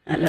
ಅಲ್ಲ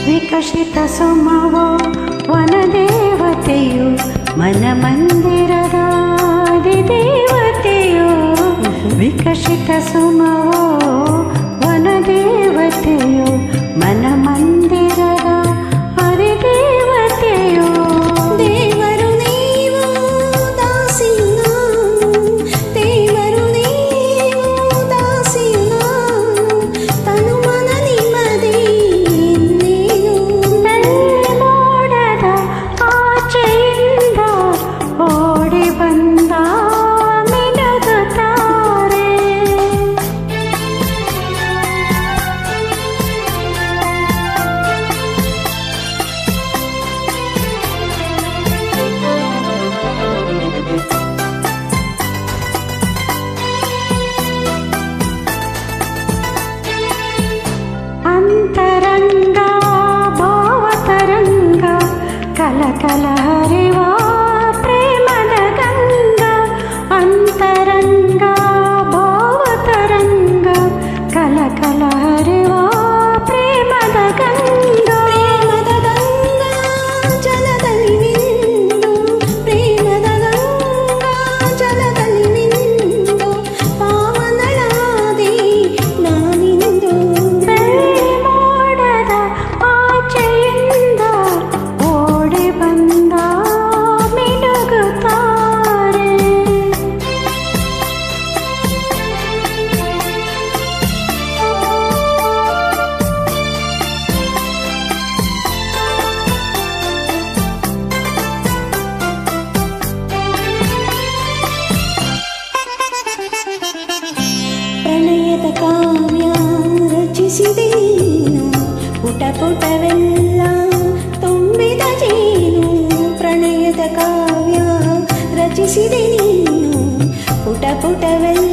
ವಿಕಸಿತ ಸುಮವೋ ವನದೇವತೆಯು ಮನಮಂದಿರದ ದೇವತೆಯು ವಿಕಸಿತ ಸುಮವೋ ವನದೇವತೆಯು ಮನಮಂದಿರದ ಅರಿದೇವತೆಯು ದೇವರು ನೀವು ದಾಸಿ ನಾನು ದೇವರು ನೀವು ದಾಸಿ ನಾನು ತನು ಮನ ನಿಮ್ಮದೇ ಮೋಡದ ಆಚೆಯಿಂದ ಓಡಿ ಬಂದ ಮಿನುಗುತ್ತಾರೆ ಅಂತರಂಗ ಭಾವತರಂಗ ಕಲಕಲ ಹರಿವ ಪ್ರೇಮದ ಗಂಗ ಅಂತರಂಗ ಭಾವತರಂಗ ಕಲಕಲ ಹರಿವ ಪ್ರೇಮದ ಗಂಗ ಪ್ರೇಮದ ಗಂಗಾ ಜಲದಲ್ಲಿ ಮಿಂದು ಪ್ರೇಮದ ಗಂಗಾ ಜಲದಲ್ಲಿ ಮಿಂದು ಪಾವನಳಾದೆ ನಾನಿಂದು ಮೋಡದ ಆಚೆಯಿಂದ ಓಡಿ ಬಂದ ಮಿನುಗುತ್ತಾರೆ ಪ್ರಣಯದ ಕಾವ್ಯ ರಚಿಸಿದೆ ನೀನು ಪುಟ ಪುಟವೆಲ್ಲ ತುಂಬಿದ ಜೇನು ಪ್ರಣಯದ ಕಾವ್ಯ ರಚಿಸಿದೆ ನೀನು ಪುಟ ಪುಟವೆಲ್ಲ